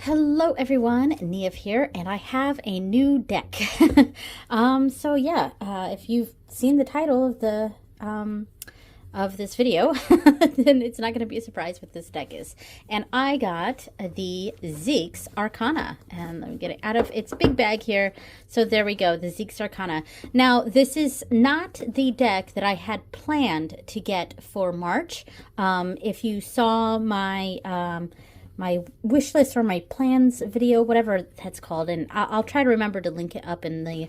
Hello everyone, Niev here, and I have a new deck. If you've seen the title of this video, then it's not going to be a surprise what this deck is. And I got the Zeke's Arcana, and let me get it out of its big bag here. So there we go, the Zeke's Arcana. Now, this is not the deck that I had planned to get for March. If you saw my wish list or my plans video, whatever that's called, and I'll try to remember to link it up in the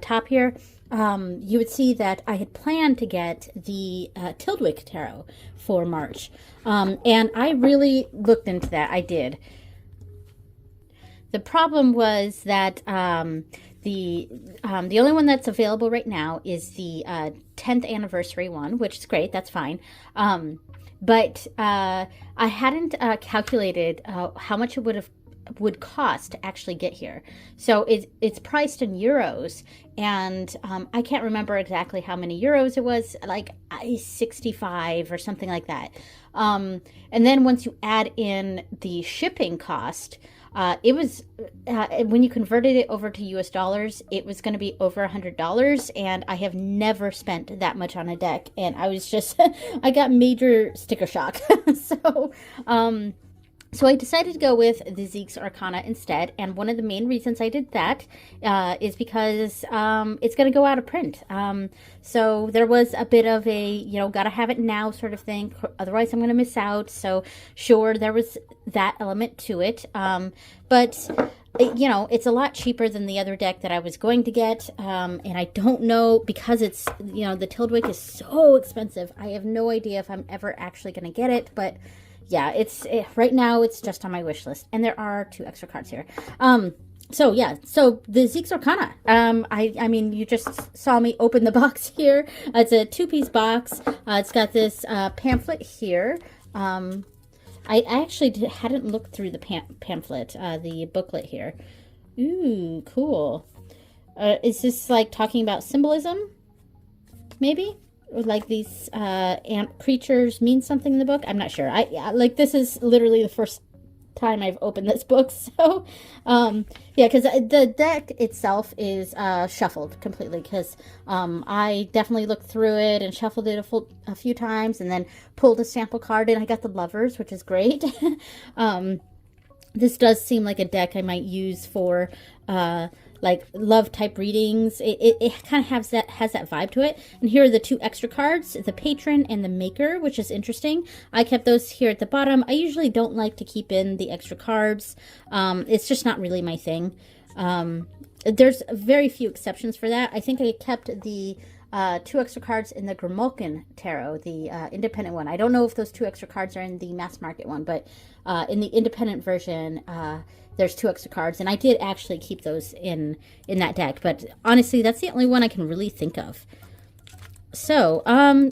top here. You would see that I had planned to get the Tildwick Tarot for March, and I really looked into that. I did. The problem was that the only one that's available right now is the 10th anniversary one, which is great. That's fine. But I hadn't calculated how much it would cost to actually get here. So it's priced in euros, and I can't remember exactly how many euros it was, like 65 or something like that. And then once you add in the shipping cost, it was when you converted it over to US dollars, it was going to be over $100, and I have never spent that much on a deck, and I was just I got major sticker shock. So I decided to go with the Zeke's Arcana instead, and one of the main reasons I did that is because it's going to go out of print. So there was a bit of a, gotta have it now sort of thing, otherwise I'm going to miss out. So sure, there was that element to it, but it's a lot cheaper than the other deck that I was going to get, and I don't know, because it's, the Tildwick is so expensive, I have no idea if I'm ever actually going to get it, but yeah, right now it's just on my wish list, and there are 2 extra cards here. So the Zeke's Arcana. I mean, you just saw me open the box here. It's a 2-piece box. It's got this pamphlet here. I actually hadn't looked through the pamphlet, the booklet here. Ooh, cool. Is this like talking about symbolism? Maybe? Like these creatures mean something in the book? I'm not sure. This is literally the first time I've opened this book, so because the deck itself is shuffled completely, because I definitely looked through it and shuffled it a few times, and then pulled a sample card, and I got the Lovers, which is great. This does seem like a deck I might use for like love type readings. It kind of has that vibe to it. And here are the 2 extra cards, the Patron and the Maker, which is interesting. I kept those here at the bottom. I usually don't like to keep in the extra cards. It's just not really my thing. There's very few exceptions for that. I think I kept the 2 extra cards in the Grimalkin Tarot, the independent one. I don't know if those 2 extra cards are in the mass market one, but in the independent version, there's 2 extra cards, and I did actually keep those in that deck. But honestly, that's the only one I can really think of. So,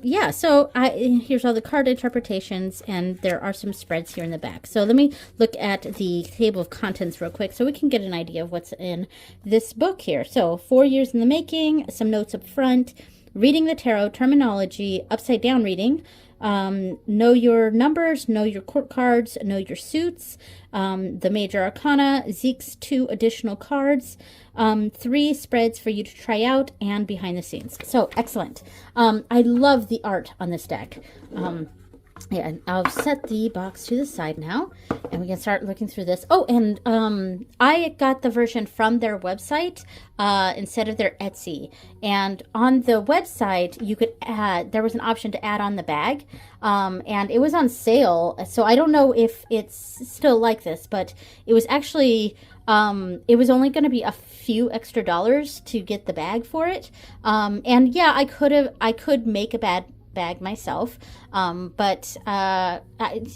here's all the card interpretations, and there are some spreads here in the back. So let me look at the table of contents real quick so we can get an idea of what's in this book here. So 4 years in the making, some notes up front, reading the tarot, terminology, upside down reading, know your numbers, know your court cards, know your suits, the major arcana, Zeke's 2 additional cards, 3 spreads for you to try out, and behind the scenes. So excellent. I love the art on this deck. And I'll set the box to the side now, and we can start looking through this. Oh, and I got the version from their website instead of their Etsy. And on the website, you could there was an option to add on the bag, and it was on sale. So I don't know if it's still like this, but it was actually it was only going to be a few extra dollars to get the bag for it. And yeah, I could make a bag myself, but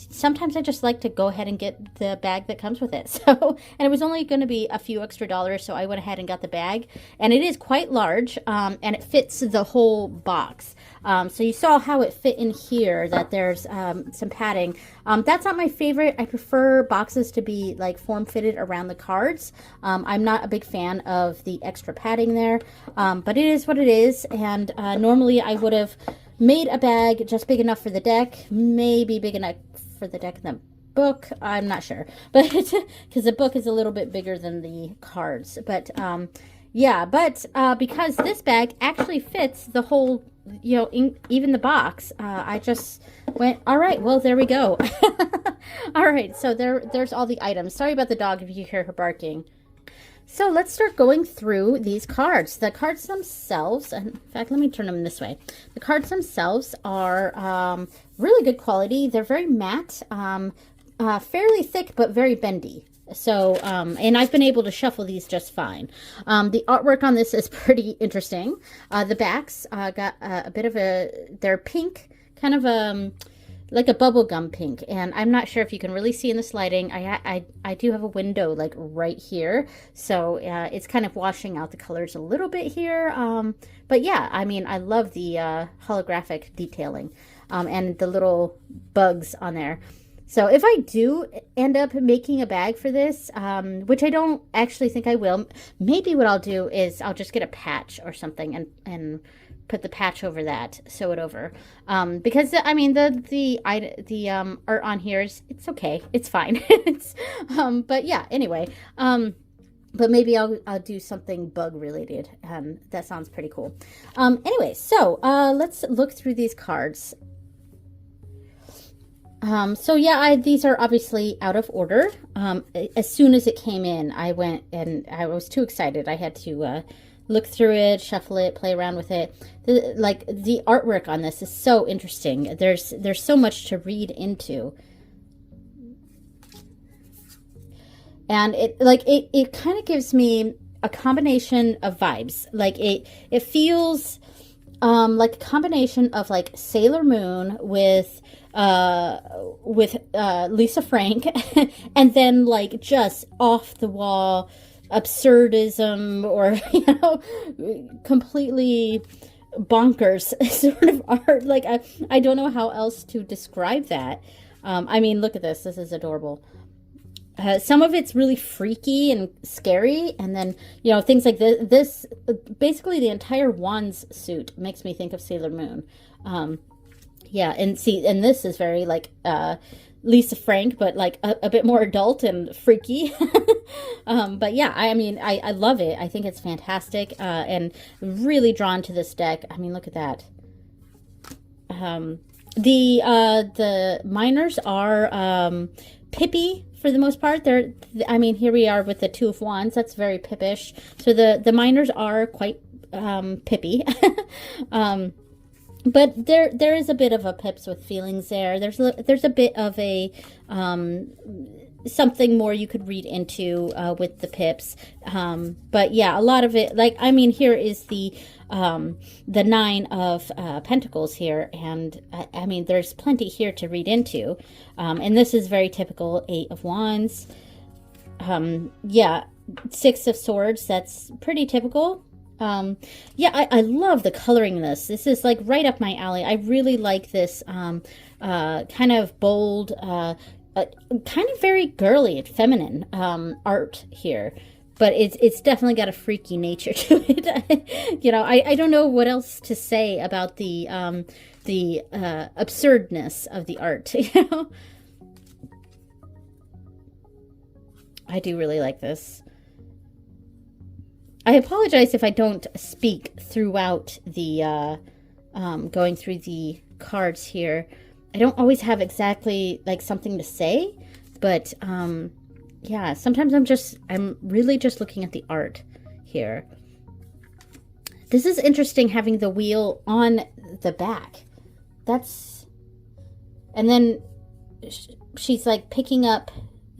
sometimes I just like to go ahead and get the bag that comes with it. So, and it was only going to be a few extra dollars, so I went ahead and got the bag, and it is quite large, and it fits the whole box. So you saw how it fit in here, that there's some padding. That's not my favorite. I prefer boxes to be like form-fitted around the cards. I'm not a big fan of the extra padding there, but it is what it is, and normally I would have made a bag just big enough for the deck, maybe big enough for the deck in the book. I'm not sure, but because the book is a little bit bigger than the cards. But yeah, but because this bag actually fits the whole, you know, even the box, I just went, all right, well, there we go. All right, so there's all the items. Sorry about the dog if you hear her barking. So let's start going through these cards. The cards themselves, in fact, let me turn them this way. The cards themselves are really good quality. They're very matte, fairly thick, but very bendy. So, and I've been able to shuffle these just fine. The artwork on this is pretty interesting. The backs got a bit of they're pink, kind of like a bubblegum pink, and I'm not sure if you can really see in the sliding. I do have a window like right here, so it's kind of washing out the colors a little bit here. But yeah, I mean, I love the holographic detailing and the little bugs on there. So if I do end up making a bag for this, which I don't actually think I will, maybe what I'll do is I'll just get a patch or something and put the patch over that, sew it over, because I mean the art on here is, it's okay, it's fine. It's but yeah, anyway, but maybe I'll do something bug related. That sounds pretty cool. Anyway, so let's look through these cards. So yeah, these are obviously out of order. As soon as it came in, I went and I was too excited. I had to look through it, shuffle it, play around with it. Like the artwork on this is so interesting. There's so much to read into. And it kind of gives me a combination of vibes. Like it feels like a combination of like Sailor Moon with Lisa Frank and then like just off the wall absurdism, or you know, completely bonkers sort of art. Like I don't know how else to describe that. I mean, look at this. This is adorable. Some of it's really freaky and scary, and then, you know, things like this basically the entire Wands suit makes me think of Sailor Moon. Yeah, and see, and this is very like Lisa Frank, but like a bit more adult and freaky. But yeah, I mean, I love it. I think it's fantastic, and really drawn to this deck. I mean, look at that. The minors are Pippi for the most part. I mean, here we are with the Two of Wands. That's very Pippish. So the minors are quite Pippi. But there is a bit of a Pips with feelings there. There's a bit of a something more you could read into with the Pips. But yeah, a lot of it, like, I mean, here is the Nine of Pentacles here, and I mean, there's plenty here to read into. And this is very typical Eight of Wands. Yeah, Six of Swords, that's pretty typical. Yeah, I love the coloring in this. This is like right up my alley. I really like this kind of bold, kind of very girly and feminine art here. But it's definitely got a freaky nature to it. You know, I don't know what else to say about the absurdness of the art. You know, I do really like this. I apologize if I don't speak throughout the going through the cards here. I don't always have exactly like something to say, but yeah, sometimes I'm really just looking at the art here. This is interesting, having the wheel on the back. And then she's like picking up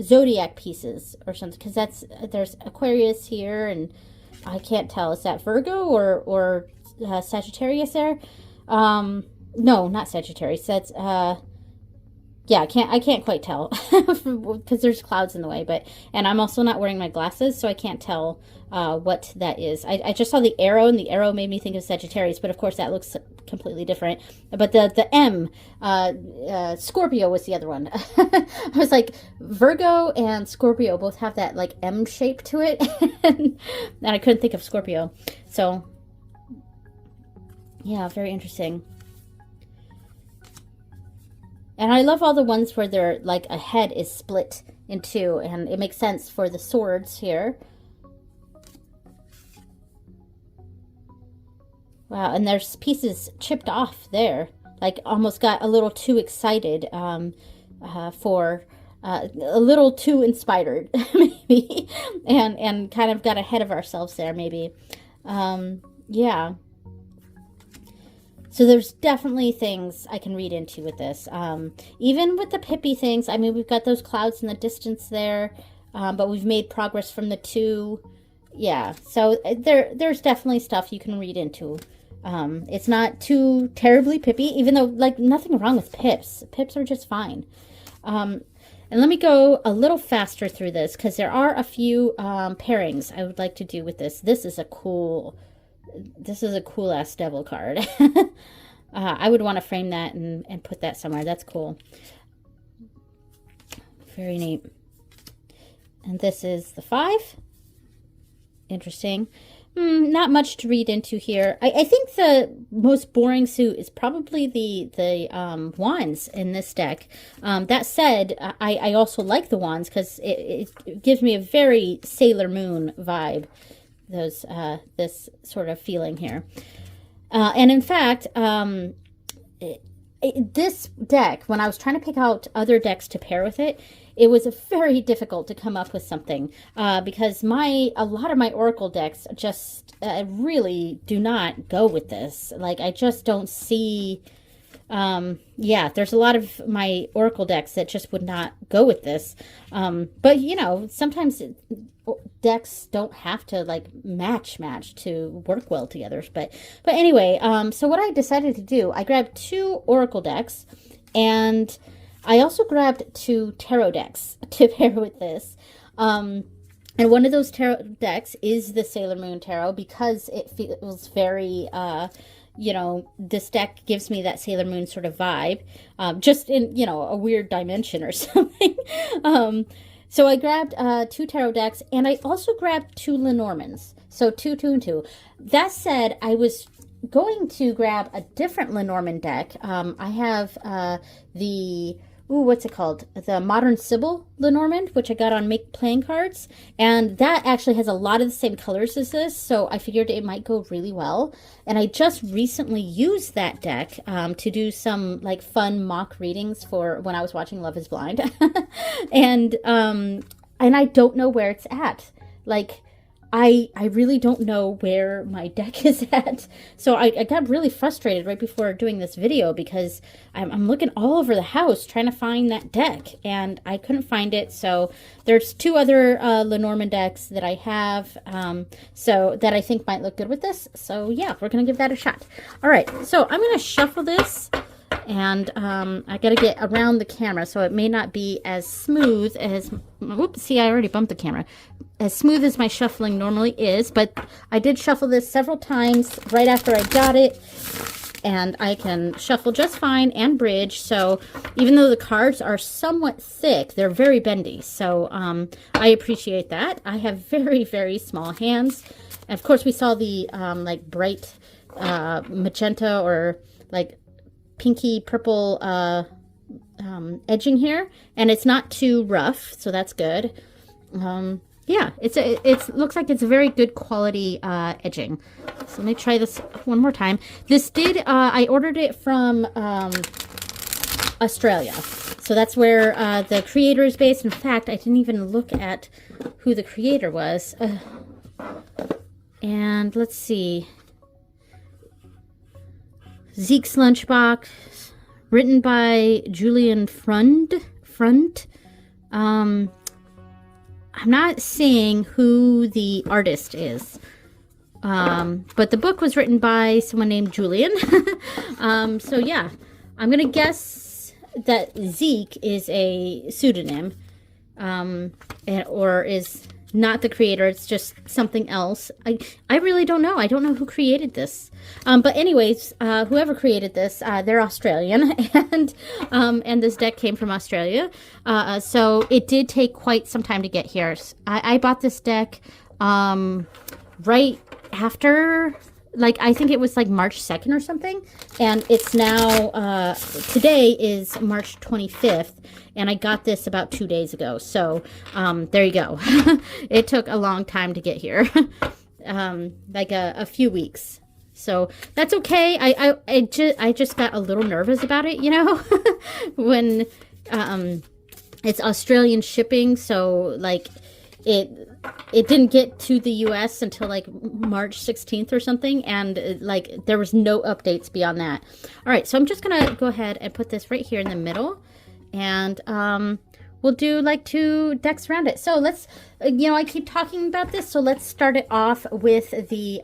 zodiac pieces or something, because there's Aquarius here, and I can't tell. Is that Virgo or Sagittarius there? No, not Sagittarius. That's yeah, I can't quite tell because there's clouds in the way. And I'm also not wearing my glasses, so I can't tell what that is. I just saw the arrow, and the arrow made me think of Sagittarius, but of course that looks completely different. But the M, Scorpio was the other one. I was like, Virgo and Scorpio both have that like M shape to it, and I couldn't think of Scorpio. So yeah, very interesting. And I love all the ones where they're like a head is split in two, and it makes sense for the swords here. Wow, and there's pieces chipped off there. Like almost got a little too excited for a little too inspired maybe, and kind of got ahead of ourselves there maybe. Yeah. So there's definitely things I can read into with this. Even with the Pippi things, I mean, we've got those clouds in the distance there, but we've made progress from the two. Yeah, so there's definitely stuff you can read into. It's not too terribly Pippi, even though, like, nothing wrong with Pips. Pips are just fine. And let me go a little faster through this, because there are a few pairings I would like to do with this. This is a cool ass devil card. I would want to frame that and put that somewhere. That's cool. Very neat. And this is the 5. Interesting. Not much to read into here. I think the most boring suit is probably the wands in this deck. That said, I also like the wands because it gives me a very Sailor Moon vibe. This sort of feeling here. And in fact, this deck, when I was trying to pick out other decks to pair with it, it was very difficult to come up with something because a lot of my Oracle decks just really do not go with this. Like, I just don't see... yeah, there's a lot of my Oracle decks that just would not go with this. But, you know, sometimes decks don't have to, like, match to work well together. But anyway, so what I decided to do, I grabbed 2 Oracle decks, and I also grabbed 2 tarot decks to pair with this. And one of those tarot decks is the Sailor Moon Tarot because it feels very... you know, this deck gives me that Sailor Moon sort of vibe, just in, you know, a weird dimension or something. So I grabbed 2 tarot decks, and I also grabbed 2 Lenormands. So 2, 2, and 2. That said, I was going to grab a different Lenormand deck. I have what's it called? The Modern Sybil Lenormand, which I got on Make Playing Cards. And that actually has a lot of the same colors as this, so I figured it might go really well. And I just recently used that deck to do some, like, fun mock readings for when I was watching Love is Blind. And I don't know where it's at. Like, I really don't know where my deck is at. So I got really frustrated right before doing this video because I'm looking all over the house trying to find that deck, and I couldn't find it. So there's 2 other Lenormand decks that I have, so that I think might look good with this. So yeah, we're going to give that a shot. All right, so I'm going to shuffle this. And I got to get around the camera, so it may not be as smooth as... Whoops, see, I already bumped the camera. As smooth as my shuffling normally is, but I did shuffle this several times right after I got it, and I can shuffle just fine and bridge. So even though the cards are somewhat thick, they're very bendy. So I appreciate that. I have very, very small hands. And of course, we saw the like bright magenta or like pinky purple edging here, and it's not too rough, so that's good. Yeah, it looks like it's a very good quality edging. So let me try this one more time. This did I ordered it from Australia, so that's where the creator is based. In fact, I didn't even look at who the creator was. And let's see. Zeke's Lunchbox, written by Julian Front. I'm not seeing who the artist is, but the book was written by someone named Julian. So yeah, I'm gonna guess that Zeke is a pseudonym, or is not the creator. It's just something else. I really don't know. I don't know who created this. But anyways, whoever created this, they're Australian, and this deck came from Australia. So it did take quite some time to get here. I bought this deck right after like, I think it was like March 2nd or something. And it's now, today is March 25th. And I got this about 2 days ago. So, there you go. It took a long time to get here. Like a few weeks. So that's okay. I just got a little nervous about it, you know, when, it's Australian shipping. So like it didn't get to the US until like March 16th or something. And like there was no updates beyond that. All right. So I'm just going to go ahead and put this right here in the middle. And we'll do like 2 decks around it. So let's, you know, I keep talking about this. So let's start it off with the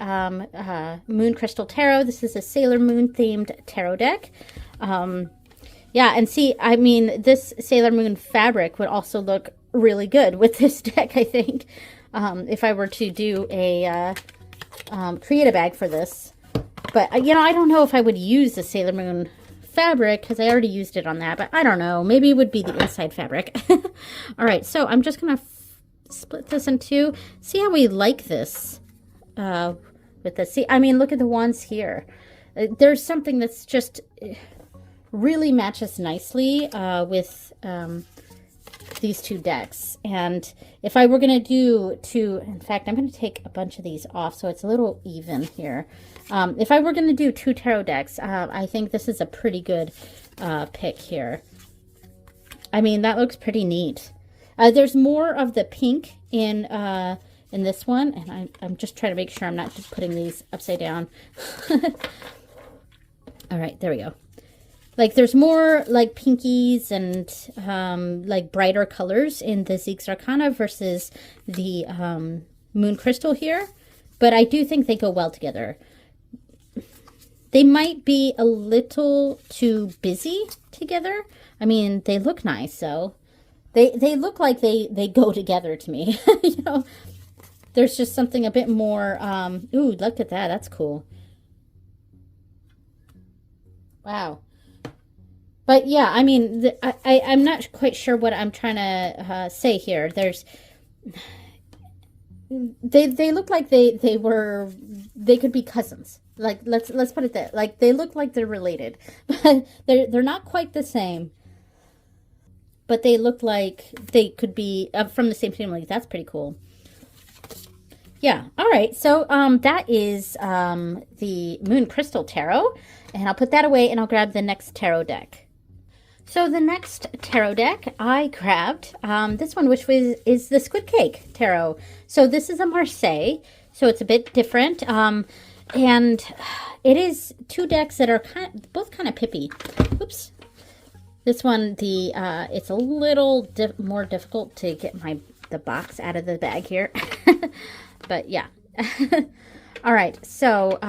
Moon Crystal Tarot. This is a Sailor Moon themed tarot deck. Yeah, and see, I mean, this Sailor Moon fabric would also look really good with this deck, I think. If I were to do a create a bag for this. But, you know, I don't know if I would use the Sailor Moon fabric because I already used it on that, but I don't know. Maybe it would be the inside fabric. All right, so I'm just going to split this in 2. See how we like this with this. See, I mean, look at the ones here. There's something that's just really matches nicely with these 2 decks. And if I were going to do 2, in fact, I'm going to take a bunch of these off so it's a little even here. If I were going to do 2 tarot decks, I think this is a pretty good pick here. I mean, that looks pretty neat. There's more of the pink in this one, and I'm just trying to make sure I'm not just putting these upside down. All right, there we go. Like, there's more, like, pinkies and, like, brighter colors in the Zeke's Arcana versus the Moon Crystal here. But I do think they go well together. They might be a little too busy together. I mean, they look nice, so they look like they go together to me. You know, there's just something a bit more, ooh, look at that. That's cool. Wow. But yeah, I mean, I'm not quite sure what I'm trying to say here. They look like they could be cousins. Like, let's put it that. Like, they look like they're related, but they're not quite the same. But they look like they could be from the same family. That's pretty cool. Yeah. All right. So that is the Moon Crystal Tarot, and I'll put that away and I'll grab the next tarot deck. So the next tarot deck I grabbed, this one, which is the Squid Cake Tarot. So this is a Marseille, so it's a bit different. And it is 2 decks that are both kind of pippy. Oops. This one, it's a little more difficult to get the box out of the bag here. But yeah. All right, so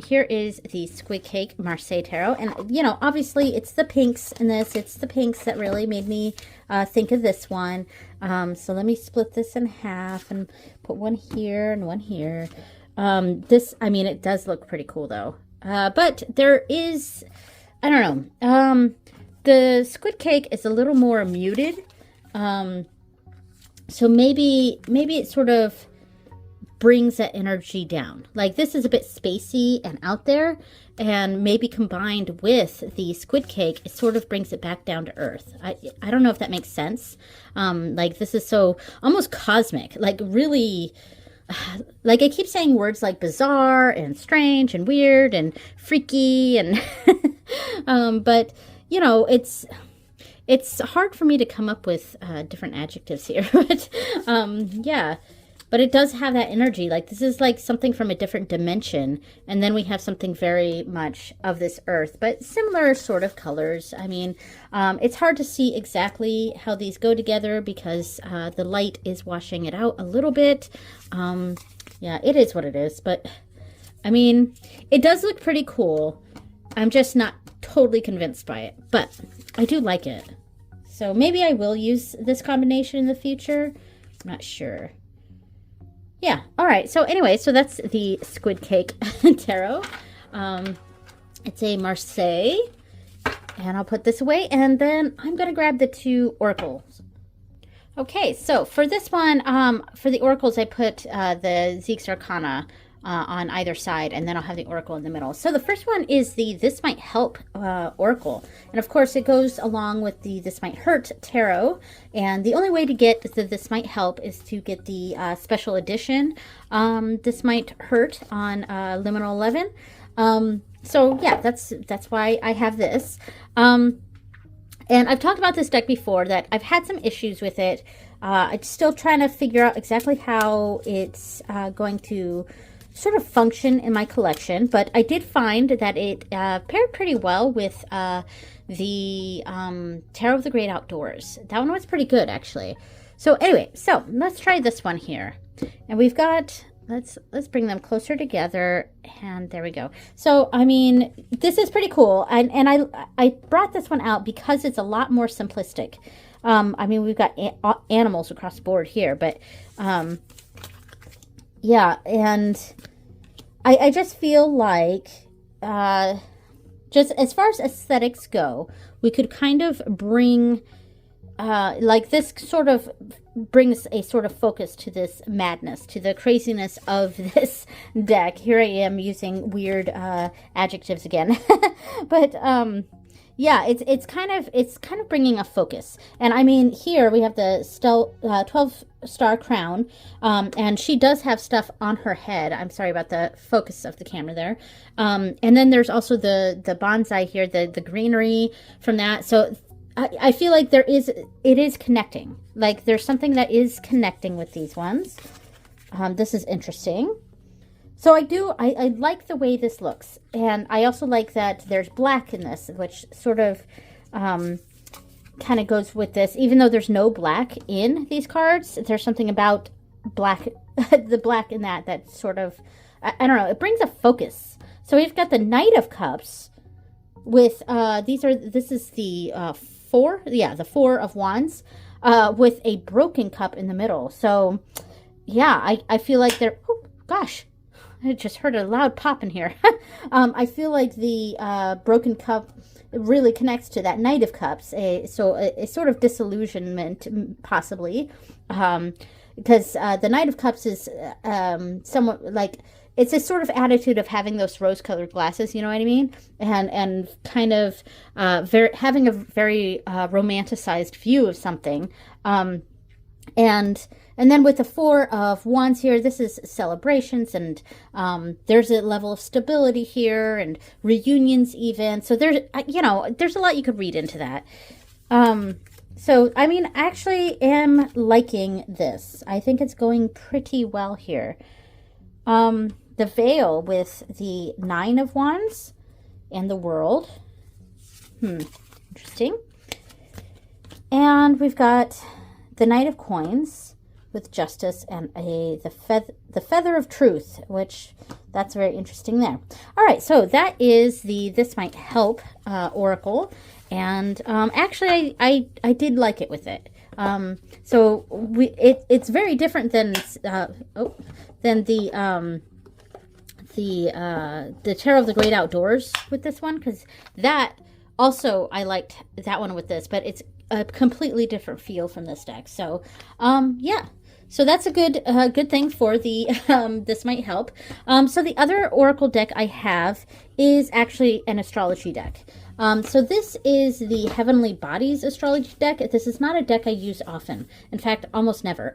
here is the Squid Cake Marseille Tarot. And, you know, obviously it's the pinks in this. It's the pinks that really made me think of this one. So let me split this in half and put one here and one here. This, I mean, it does look pretty cool, though. But there is, I don't know. The Squid Cake is a little more muted. So maybe it sort of brings that energy down. Like, this is a bit spacey and out there, and maybe combined with the Squid Cake, it sort of brings it back down to earth. I don't know if that makes sense. Like, this is so almost cosmic, like really, like, I keep saying words like bizarre and strange and weird and freaky and but you know, it's hard for me to come up with different adjectives here. But yeah. But it does have that energy. Like, this is like something from a different dimension. And then we have something very much of this earth, but similar sort of colors. I mean, it's hard to see exactly how these go together because the light is washing it out a little bit. Yeah, it is what it is. But, I mean, it does look pretty cool. I'm just not totally convinced by it. But I do like it. So maybe I will use this combination in the future. I'm not sure. Yeah, all right. So anyway, so that's the Squid Cake Tarot. It's a Marseille. And I'll put this away. And then I'm going to grab the 2 oracles. Okay, so for this one, for the oracles, I put the Zeke's Arcana on either side, and then I'll have the oracle in the middle. So the first one is the This Might Help oracle, and of course it goes along with the This Might Hurt tarot, and the only way to get the This Might Help is to get the special edition This Might Hurt on Liminal 11. So yeah, that's why I have this. And I've talked about this deck before, that I've had some issues with it. I'm still trying to figure out exactly how it's going to sort of function in my collection, but I did find that it paired pretty well with the Tarot of the Great Outdoors. That one was pretty good, actually. So anyway, so let's try this one here. And we've got, let's bring them closer together, and there we go. So I mean, this is pretty cool, and I brought this one out because it's a lot more simplistic. I mean, we've got animals across the board here, but yeah, and I just feel like just as far as aesthetics go, we could kind of bring like this sort of brings a sort of focus to this madness, to the craziness of this deck. Here I am using weird adjectives again. But yeah, it's kind of bringing a focus. And I mean, here we have the 12-star crown, and she does have stuff on her head. I'm sorry about the focus of the camera there. And then there's also the bonsai here, the greenery from that. So I feel like it is connecting. Like there's something that is connecting with these ones. This is interesting. So I like the way this looks. And I also like that there's black in this, which sort of kind of goes with this. Even though there's no black in these cards, there's something about black, the black in that sort of, I don't know, it brings a focus. So we've got the Knight of Cups with, this is the four, yeah, the Four of Wands, with a broken cup in the middle. So yeah, I feel like they're, oh gosh, I just heard a loud pop in here. I feel like the broken cup really connects to that Knight of Cups, so a sort of disillusionment possibly, because the Knight of Cups is somewhat like, it's a sort of attitude of having those rose-colored glasses, you know what I mean? And kind of having a very romanticized view of something. And then with the Four of Wands here, this is celebrations, and there's a level of stability here, and reunions even. So there's, you know, there's a lot you could read into that. So, I mean, I actually am liking this. I think it's going pretty well here. The Veil with the Nine of Wands and the World. Interesting. And we've got the Knight of Coins with Justice and the Feather of Truth, which that's very interesting there. All right, so that is the This Might Help oracle, and actually I did like it with it. So it's very different than the Tarot of the Great Outdoors with this one, because that also I liked that one with this, but it's a completely different feel from this deck. So yeah, so that's a good thing for the This Might Help. So the other oracle deck I have is actually an astrology deck. So this is the Heavenly Bodies astrology deck. This is not a deck I use often. In fact, almost never.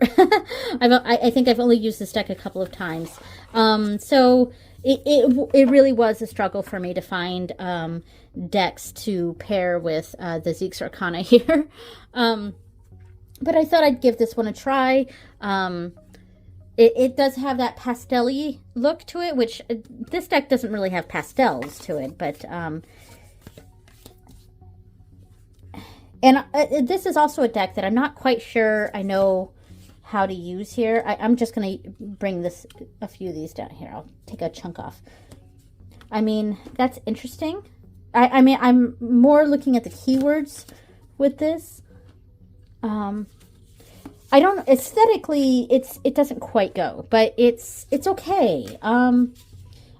I think I've only used this deck a couple of times. So it really was a struggle for me to find decks to pair with the Zeke's Arcana here. But I thought I'd give this one a try. It does have that pastel-y look to it, which this deck doesn't really have pastels to it, but and this is also a deck that I'm not quite sure I know how to use here. I'm just going to bring a few of these down here. I'll take a chunk off. I mean, that's interesting. I mean, I'm more looking at the keywords with this. I don't, aesthetically, it doesn't quite go, but it's okay. I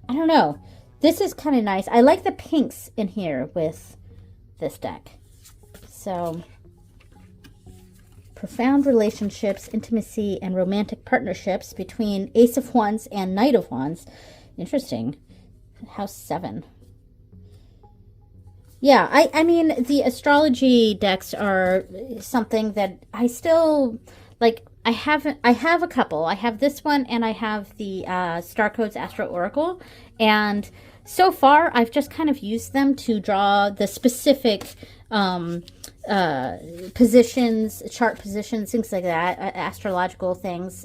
don't know. This is kind of nice. I like the pinks in here with this deck. So, profound relationships, intimacy, and romantic partnerships between Ace of Wands and Knight of Wands. Interesting. House 7. Yeah, I mean, the astrology decks are something that I still, like, I have a couple. I have this one, and I have the Star Codes Astro Oracle. And so far, I've just kind of used them to draw the specific positions, chart positions, things like that, astrological things.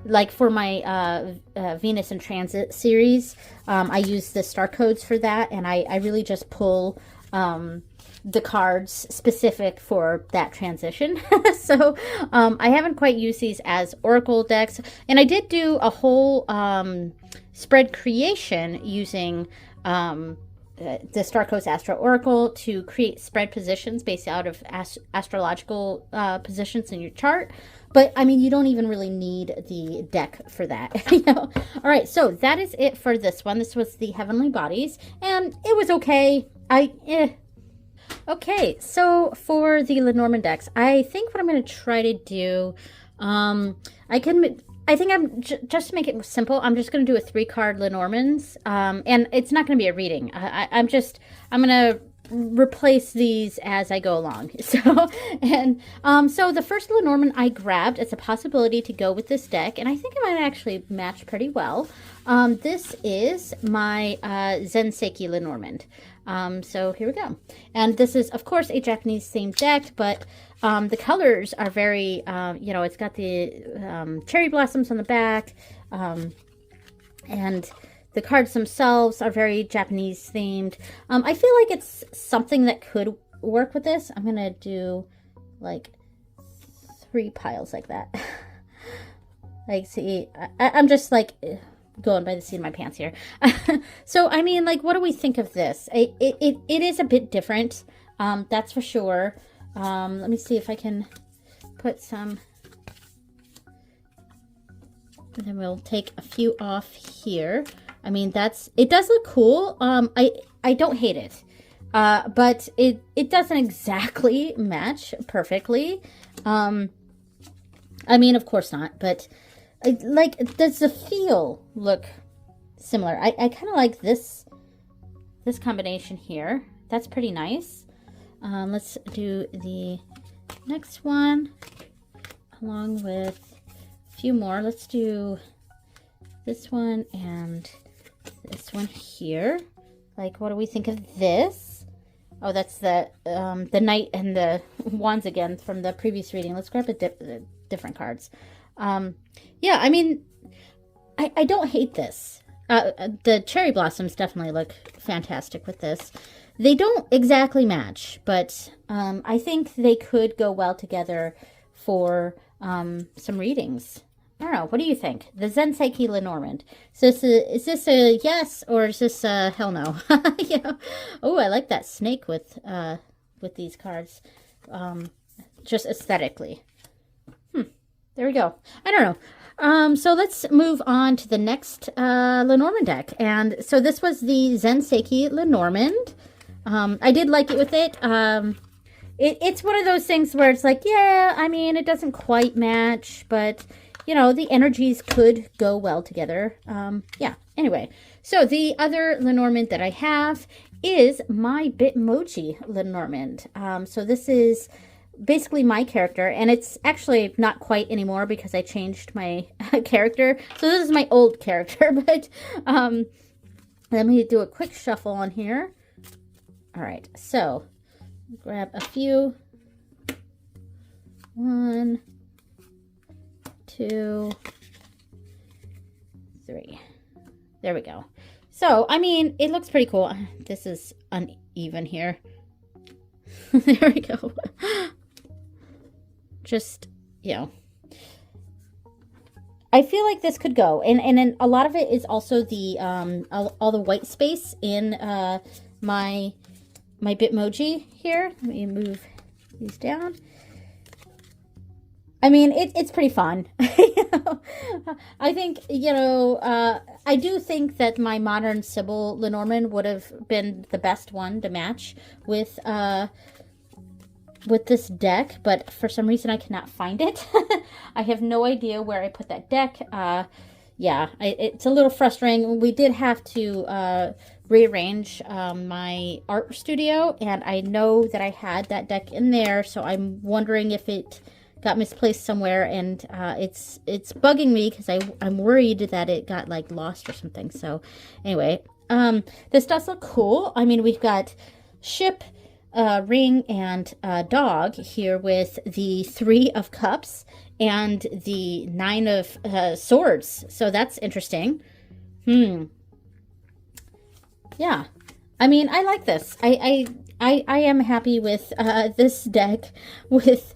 Like for my Venus in Transit series, I use the star codes for that, and I really just pull the cards specific for that transition. So I haven't quite used these as oracle decks, and I did do a whole spread creation using the Star Coast Astro Oracle to create spread positions based out of astrological positions in your chart. But, I mean, you don't even really need the deck for that, you know? All right, so that is it for this one. This was the Heavenly Bodies, and it was okay. Okay, so for the Lenormand decks, I think what I'm going to try to do, I think I'm just to make it simple, I'm just going to do a 3-card Lenormands, and it's not going to be a reading. I'm going to replace these as I go along. So, and so the first Lenormand I grabbed as a possibility to go with this deck, and I think it might actually match pretty well. This is my Zenseki Lenormand. So here we go. And this is, of course, a Japanese themed deck, but the colors are very, you know, it's got the cherry blossoms on the back, and the cards themselves are very Japanese themed. I feel like it's something that could work with this. I'm going to do like 3 piles like that. Like, see, I'm just like going by the seat of my pants here. So, I mean, like, what do we think of this? It is a bit different. That's for sure. Let me see if I can put some, and then we'll take a few off here. I mean, it does look cool. I don't hate it. But it doesn't exactly match perfectly. I mean, of course not, but like, does the feel look similar? I kind of like this combination here. That's pretty nice. Let's do the next one along with a few more. Let's do this one and this one here. Like, what do we think of this? Oh, that's the Knight and the Wands again from the previous reading. Let's grab different cards. Yeah, I mean, I don't hate this. The cherry blossoms definitely look fantastic with this. They don't exactly match, but I think they could go well together for some readings. I don't know. What do you think? The Zenseki Lenormand. Is this a yes or is this a hell no? Yeah. Oh, I like that snake with these cards. Just aesthetically. There we go. I don't know. So let's move on to the next Lenormand deck. And so this was the Zenseki Lenormand. I did like it with it. It's one of those things where it's like, yeah, I mean, it doesn't quite match, but you know, the energies could go well together. Yeah, anyway. So the other Lenormand that I have is my Bitmoji Lenormand. So this is basically my character, and it's actually not quite anymore because I changed my character. So this is my old character, but let me do a quick shuffle on here. All right, so grab a few. 1, 2, 3. There we go. So, I mean, it looks pretty cool. This is uneven here. There we go. Just, you know. I feel like this could go. And then a lot of it is also the all the white space in my Bitmoji here. Let me move these down. I mean, it's pretty fun. You know? I think, you know, I do think that my modern Sybil Lenormand would have been the best one to match with with this deck, but for some reason I cannot find it. I have no idea where I put that deck. Yeah, it's a little frustrating. We did have to rearrange my art studio, and I know that I had that deck in there, so I'm wondering if it got misplaced somewhere, and it's bugging me because I'm worried that it got like lost or something. So anyway, this does look cool. I mean, we've got ship, ring, and dog here with the 3 of cups and the 9 of swords. So that's interesting. Yeah, I mean, I like this. I am happy with this deck with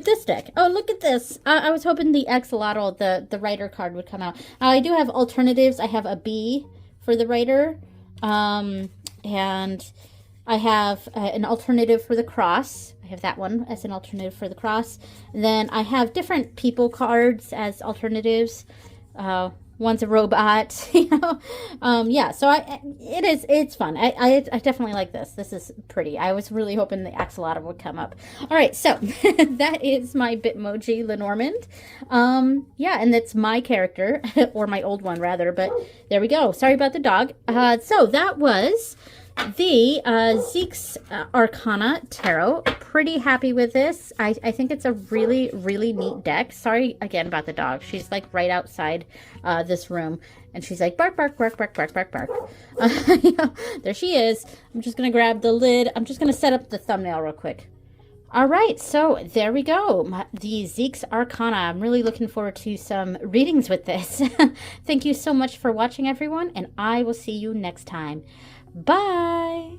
this deck. Oh, look at this. I was hoping the axolotl, the writer card, would come out. I do have alternatives. I have a B for the writer, and I have an alternative for the cross. I have that one as an alternative for the cross. And then I have different people cards as alternatives. One's a robot, you know. Yeah, so it's fun. I definitely like this. This is pretty. I was really hoping the axolotl would come up. All right, so that is my Bitmoji Lenormand. Yeah, and that's my character, or my old one rather, but there we go. Sorry about the dog. So that was the Zeke's Arcana Tarot. Pretty happy with this. I think it's a really, really neat deck. Sorry again about the dog. She's like right outside this room, and she's like bark, bark, bark, bark, bark, bark, bark. There she is. I'm just gonna grab the lid. I'm just gonna set up the thumbnail real quick. All right, so there we go. The Zeke's Arcana. I'm really looking forward to some readings with this. Thank you so much for watching, everyone, and I will see you next time. Bye.